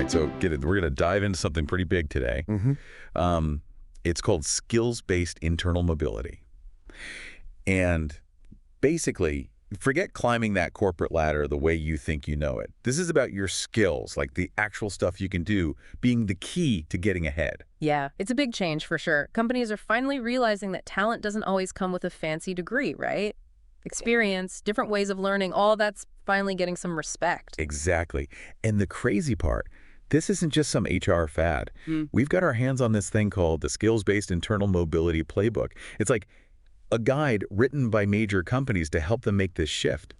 right, so get it. We're going to dive into something pretty big today. It's called skills-based internal mobility. And basically, forget climbing that corporate ladder the way you think you know it. This is about your skills, like the actual stuff you can do, being the key to getting ahead. Yeah, it's a big change for sure. Companies are finally realizing that talent doesn't always come with a fancy degree, right? Experience, different ways of learning, all that's finally getting some respect. Exactly. And the crazy part, this isn't just some HR fad. We've got our hands on this thing called the Skills-Based Internal Mobility Playbook. It's like a guide written by major companies to help them make this shift.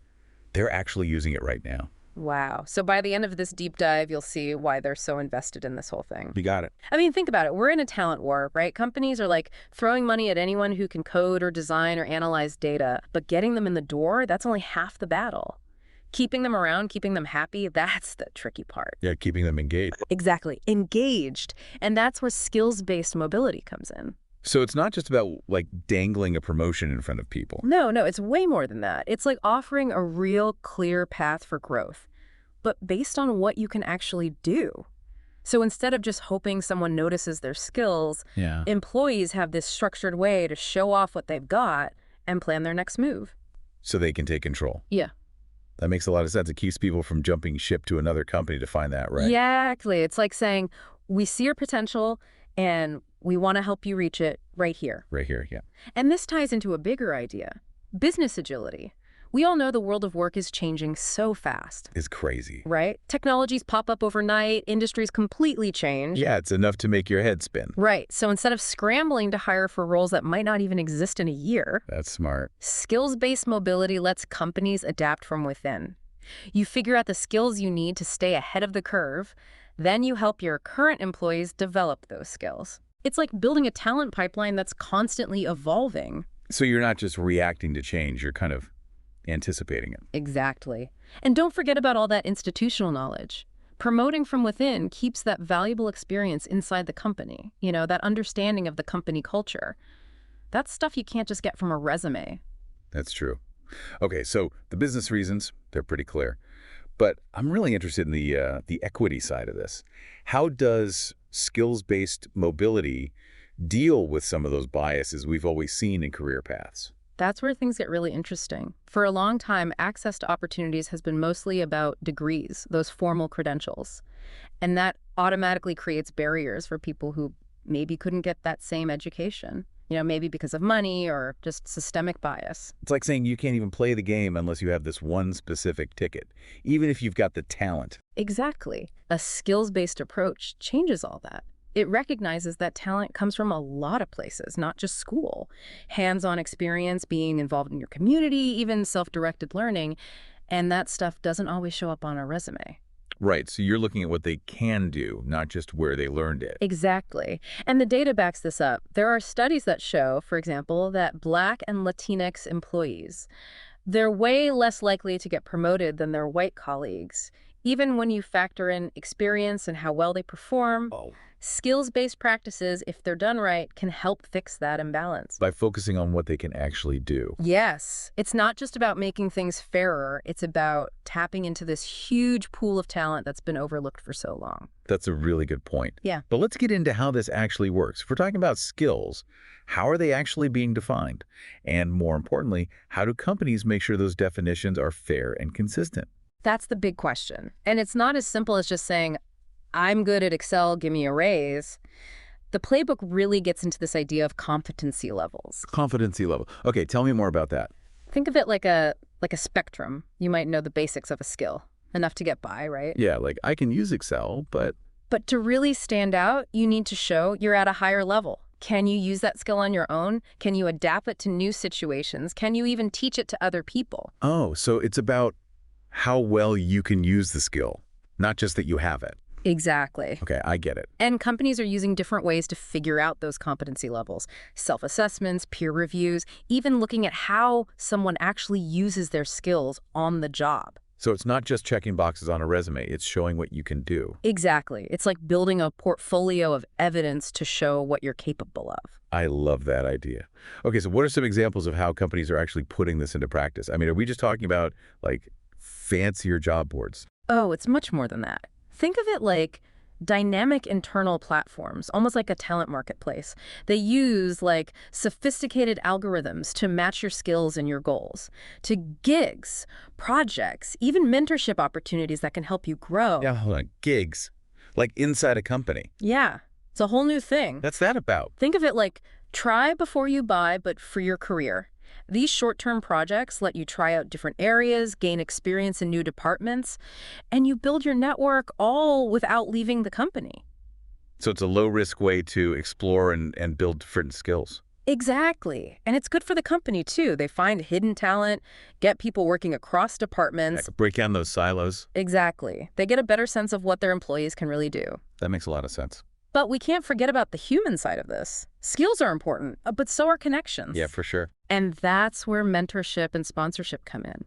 They're actually using it right now. Wow. So by the end of this deep dive, you'll see why they're so invested in this whole thing. You got it. I mean, think about it. We're in a talent war, right? Companies are like throwing money at anyone who can code or design or analyze data, but getting them in the door, that's only half the battle. Keeping them around, keeping them happy, that's the tricky part. Yeah, keeping them engaged. Exactly. Engaged. And that's where skills-based mobility comes in. So it's not just about like dangling a promotion in front of people. No, it's way more than that. It's like offering a real clear path for growth, but based on what you can actually do. So instead of just hoping someone notices their skills, employees have this structured way to show off what they've got and plan their next move. So they can take control. Yeah. That makes a lot of sense. It keeps people from jumping ship to another company to find that, right? Exactly. It's like saying, we see your potential and we want to help you reach it right here. Right here, yeah. And this ties into a bigger idea, business agility. We all know the world of work is changing so fast. It's crazy. Right? Technologies pop up overnight, industries completely change. Yeah, it's enough to make your head spin. Right. So instead of scrambling to hire for roles that might not even exist in a year, that's smart. Skills-based mobility lets companies adapt from within. You figure out the skills you need to stay ahead of the curve, then you help your current employees develop those skills. It's like building a talent pipeline that's constantly evolving. So you're not just reacting to change, you're kind of anticipating it. Exactly. And don't forget about all that institutional knowledge. Promoting from within keeps that valuable experience inside the company, that understanding of the company culture. That's stuff you can't just get from a resume. That's true. Okay, so the business reasons, they're pretty clear. But I'm really interested in the equity side of this. How does skills-based mobility deal with some of those biases we've always seen in career paths? That's where things get really interesting. For a long time, access to opportunities has been mostly about degrees, those formal credentials. And that automatically creates barriers for people who maybe couldn't get that same education, maybe because of money or just systemic bias. It's like saying you can't even play the game unless you have this one specific ticket, even if you've got the talent. Exactly. A skills-based approach changes all that. It recognizes that talent comes from a lot of places, not just school. Hands-on experience, being involved in your community, even self-directed learning. And that stuff doesn't always show up on a resume. Right, so you're looking at what they can do, not just where they learned it. Exactly. And the data backs this up. There are studies that show, for example, that Black and Latinx employees, they're way less likely to get promoted than their white colleagues. Even when you factor in experience and how well they perform, skills-based practices, if they're done right, can help fix that imbalance. By focusing on what they can actually do. Yes. It's not just about making things fairer. It's about tapping into this huge pool of talent that's been overlooked for so long. That's a really good point. Yeah. But let's get into how this actually works. If we're talking about skills, how are they actually being defined? And more importantly, how do companies make sure those definitions are fair and consistent? That's the big question. And it's not as simple as just saying, I'm good at Excel, give me a raise. The playbook really gets into this idea of competency levels. Competency level. Okay, tell me more about that. Think of it like a spectrum. You might know the basics of a skill, enough to get by, right? Yeah, like I can use Excel, but to really stand out, you need to show you're at a higher level. Can you use that skill on your own? Can you adapt it to new situations? Can you even teach it to other people? Oh, so it's about how well you can use the skill, not just that you have it. Exactly. Okay, I get it. And companies are using different ways to figure out those competency levels. Self-assessments, peer reviews, even looking at how someone actually uses their skills on the job. So it's not just checking boxes on a resume, it's showing what you can do. Exactly. It's like building a portfolio of evidence to show what you're capable of. I love that idea. Okay, so what are some examples of how companies are actually putting this into practice? I mean, are we just talking about like fancier job boards? Oh, it's much more than that. Think of it like dynamic internal platforms, almost like a talent marketplace. They use like sophisticated algorithms to match your skills and your goals, to gigs, projects, even mentorship opportunities that can help you grow. Yeah, hold on. Gigs. Like inside a company. Yeah, it's a whole new thing. That's that about? Think of it like try before you buy, but for your career. These short-term projects let you try out different areas, gain experience in new departments, and you build your network all without leaving the company. So it's a low-risk way to explore and build different skills. Exactly. And it's good for the company, too. They find hidden talent, get people working across departments. Break down those silos. Exactly. They get a better sense of what their employees can really do. That makes a lot of sense. But we can't forget about the human side of this. Skills are important, but so are connections. Yeah, for sure. And that's where mentorship and sponsorship come in.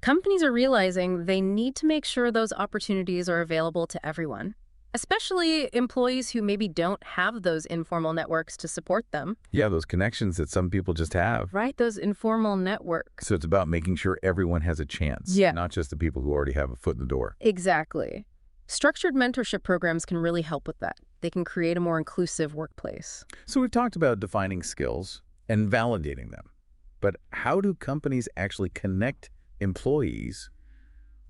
Companies are realizing they need to make sure those opportunities are available to everyone, especially employees who maybe don't have those informal networks to support them. Yeah, those connections that some people just have. Right, those informal networks. So it's about making sure everyone has a chance. Yeah. Not just the people who already have a foot in the door. Exactly. Structured mentorship programs can really help with that. They can create a more inclusive workplace. So we've talked about defining skills and validating them. But how do companies actually connect employees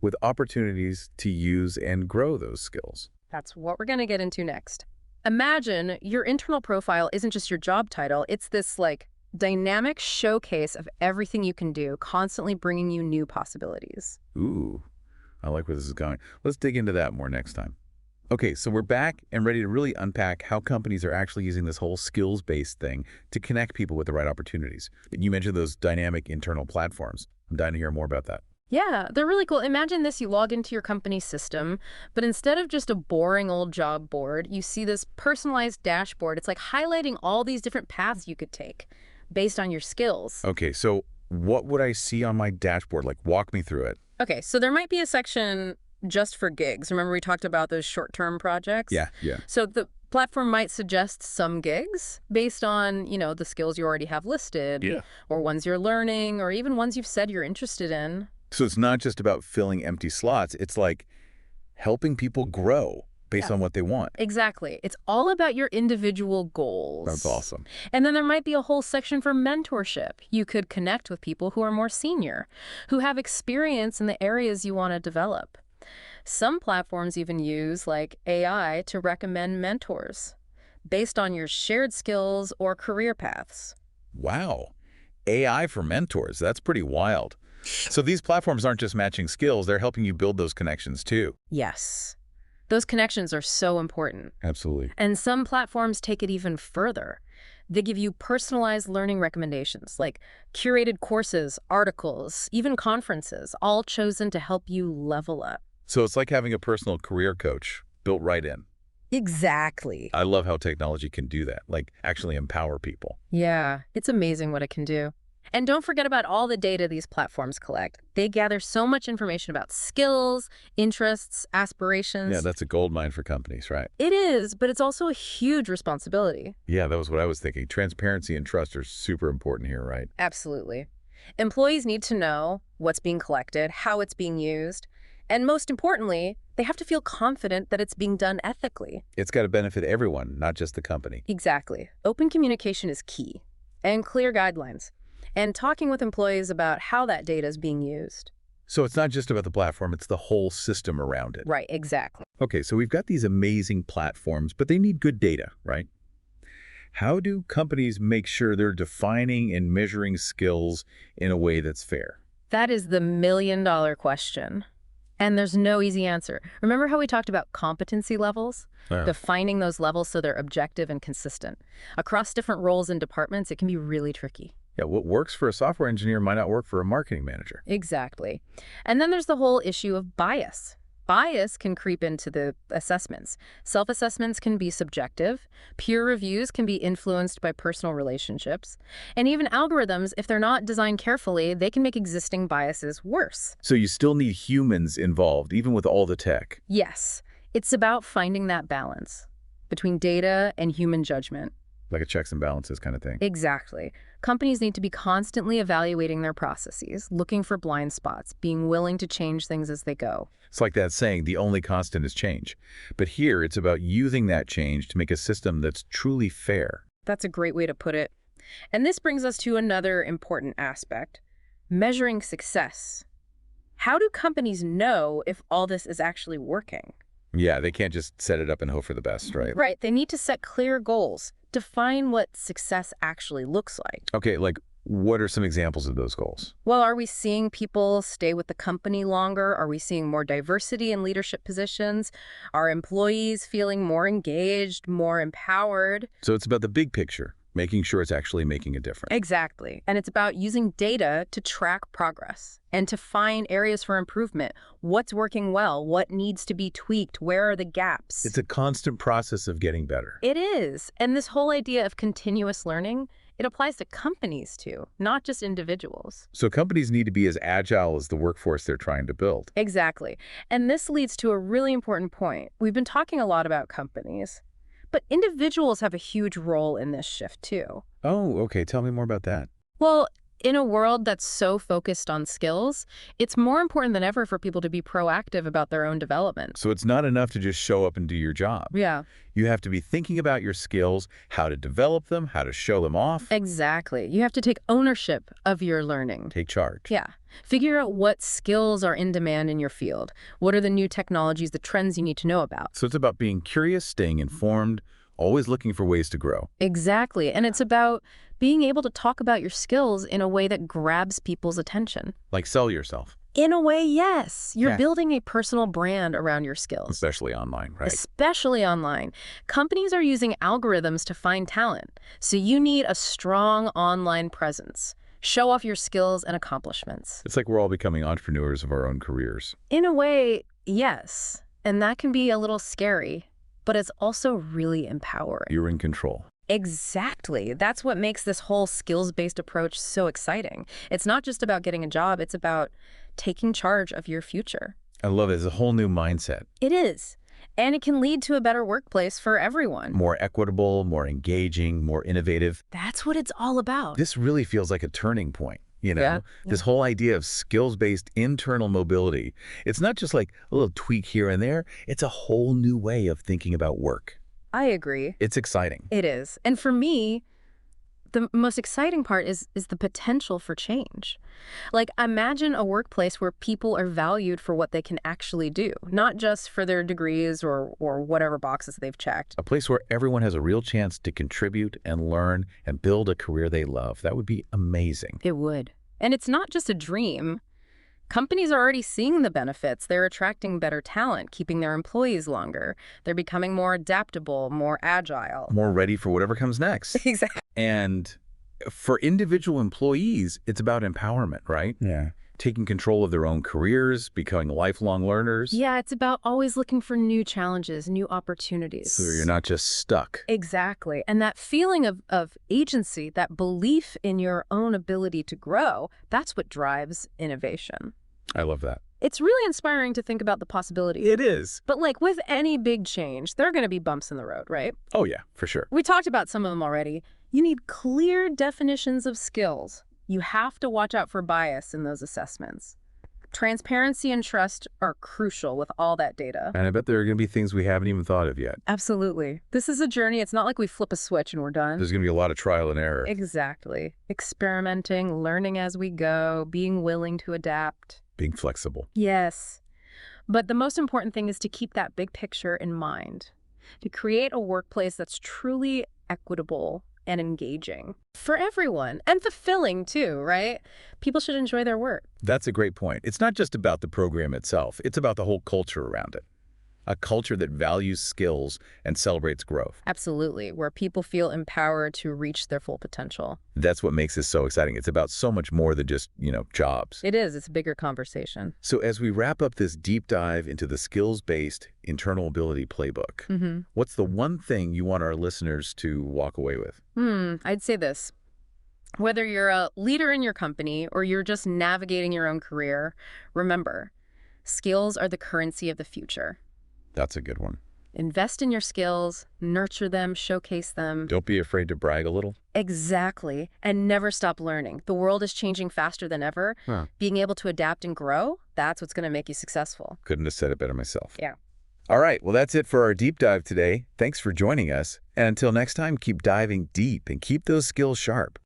with opportunities to use and grow those skills? That's what we're going to get into next. Imagine your internal profile isn't just your job title. It's this like dynamic showcase of everything you can do, constantly bringing you new possibilities. Ooh, I like where this is going. Let's dig into that more next time. Okay, so we're back and ready to really unpack how companies are actually using this whole skills-based thing to connect people with the right opportunities. You mentioned those dynamic internal platforms. I'm dying to hear more about that. Yeah, they're really cool. Imagine this, you log into your company system, but instead of just a boring old job board, you see this personalized dashboard. It's like highlighting all these different paths you could take based on your skills. Okay, so what would I see on my dashboard? Like, walk me through it. Okay, so there might be a section just for gigs. Remember we talked about those short-term projects? Yeah. So the platform might suggest some gigs based on, the skills you already have listed, or ones you're learning, or even ones you've said you're interested in. So it's not just about filling empty slots. It's like helping people grow based on what they want. Exactly. It's all about your individual goals. That's awesome. And then there might be a whole section for mentorship. You could connect with people who are more senior, who have experience in the areas you want to develop. Some platforms even use like AI to recommend mentors based on your shared skills or career paths. Wow. AI for mentors. That's pretty wild. So these platforms aren't just matching skills. They're helping you build those connections too. Yes. Those connections are so important. Absolutely. And some platforms take it even further. They give you personalized learning recommendations, like curated courses, articles, even conferences, all chosen to help you level up. So it's like having a personal career coach built right in. Exactly. I love how technology can do that, like actually empower people. Yeah, it's amazing what it can do. And don't forget about all the data these platforms collect. They gather so much information about skills, interests, aspirations. Yeah, that's a goldmine for companies, right? It is, but it's also a huge responsibility. Yeah, that was what I was thinking. Transparency and trust are super important here, right? Absolutely. Employees need to know what's being collected, how it's being used, and most importantly, they have to feel confident that it's being done ethically. It's got to benefit everyone, not just the company. Exactly. Open communication is key, and clear guidelines, and talking with employees about how that data is being used. So it's not just about the platform, it's the whole system around it. Right, exactly. Okay, so we've got these amazing platforms, but they need good data, right? How do companies make sure they're defining and measuring skills in a way that's fair? That is the million-dollar question. And there's no easy answer. Remember how we talked about competency levels? Defining those levels so they're objective and consistent. Across different roles and departments, it can be really tricky. Yeah, what works for a software engineer might not work for a marketing manager. Exactly. And then there's the whole issue of bias. Bias can creep into the assessments. Self-assessments can be subjective. Peer reviews can be influenced by personal relationships. And even algorithms, if they're not designed carefully, they can make existing biases worse. So you still need humans involved, even with all the tech. Yes. It's about finding that balance between data and human judgment. Like a checks and balances kind of thing. Exactly. Companies need to be constantly evaluating their processes, looking for blind spots, being willing to change things as they go. It's like that saying, the only constant is change. But here, it's about using that change to make a system that's truly fair. That's a great way to put it. And this brings us to another important aspect, measuring success. How do companies know if all this is actually working? Yeah, they can't just set it up and hope for the best, right? Right. They need to set clear goals, define what success actually looks like. Okay, like what are some examples of those goals? Well, are we seeing people stay with the company longer? Are we seeing more diversity in leadership positions? Are employees feeling more engaged, more empowered? So it's about the big picture, making sure it's actually making a difference. Exactly. And it's about using data to track progress and to find areas for improvement. What's working well? What needs to be tweaked? Where are the gaps? It's a constant process of getting better. It is. And this whole idea of continuous learning, it applies to companies too, not just individuals. So companies need to be as agile as the workforce they're trying to build. Exactly. And this leads to a really important point. We've been talking a lot about companies, but individuals have a huge role in this shift too. Oh, okay. Tell me more about that. Well, in a world that's so focused on skills, it's more important than ever for people to be proactive about their own development. So it's not enough to just show up and do your job. Yeah. You have to be thinking about your skills, how to develop them, how to show them off. Exactly. You have to take ownership of your learning. Take charge. Yeah. Figure out what skills are in demand in your field. What are the new technologies, the trends you need to know about? So it's about being curious, staying informed, always looking for ways to grow. Exactly. And it's about being able to talk about your skills in a way that grabs people's attention. Like sell yourself. In a way, yes. You're Yeah. building a personal brand around your skills. Especially online, right? Especially online. Companies are using algorithms to find talent, so you need a strong online presence. Show off your skills and accomplishments. It's like we're all becoming entrepreneurs of our own careers. In a way, yes. And that can be a little scary, but it's also really empowering. You're in control. Exactly. That's what makes this whole skills-based approach so exciting. It's not just about getting a job, it's about taking charge of your future. I love it. It's a whole new mindset. It is. And it can lead to a better workplace for everyone. More equitable, more engaging, more innovative. That's what it's all about. This really feels like a turning point. You know, Yeah. this whole idea of skills-based internal mobility. It's not just like a little tweak here and there. It's a whole new way of thinking about work. I agree. It's exciting. It is. And for me, the most exciting part is the potential for change. Like, imagine a workplace where people are valued for what they can actually do, not just for their degrees or whatever boxes they've checked. A place where everyone has a real chance to contribute and learn and build a career they love. That would be amazing. It would. And it's not just a dream. Companies are already seeing the benefits. They're attracting better talent, keeping their employees longer. They're becoming more adaptable, more agile. More ready for whatever comes next. Exactly. And for individual employees, it's about empowerment, right? Yeah. Taking control of their own careers, becoming lifelong learners. Yeah, it's about always looking for new challenges, new opportunities. So you're not just stuck. Exactly. And that feeling of agency, that belief in your own ability to grow, that's what drives innovation. I love that. It's really inspiring to think about the possibilities. It is. But like with any big change, there are going to be bumps in the road, right? Oh, yeah, for sure. We talked about some of them already. You need clear definitions of skills. You have to watch out for bias in those assessments. Transparency and trust are crucial with all that data. And I bet there are going to be things we haven't even thought of yet. Absolutely. This is a journey. It's not like we flip a switch and we're done. There's going to be a lot of trial and error. Exactly. Experimenting, learning as we go, being willing to adapt. Being flexible. Yes. But the most important thing is to keep that big picture in mind, to create a workplace that's truly equitable and engaging for everyone and fulfilling too, right? People should enjoy their work. That's a great point. It's not just about the program itself. It's about the whole culture around it. A culture that values skills and celebrates growth. Absolutely, where people feel empowered to reach their full potential. That's what makes this so exciting. It's about so much more than just, jobs. It is. It's a bigger conversation. So as we wrap up this deep dive into the skills-based internal mobility playbook, what's the one thing you want our listeners to walk away with? I'd say this. Whether you're a leader in your company or you're just navigating your own career, remember, skills are the currency of the future. That's a good one. Invest in your skills, nurture them, showcase them. Don't be afraid to brag a little. Exactly. And never stop learning. The world is changing faster than ever. Huh. Being able to adapt and grow, that's what's going to make you successful. Couldn't have said it better myself. Yeah. All right, well, that's it for our deep dive today. Thanks for joining us. And until next time, keep diving deep and keep those skills sharp.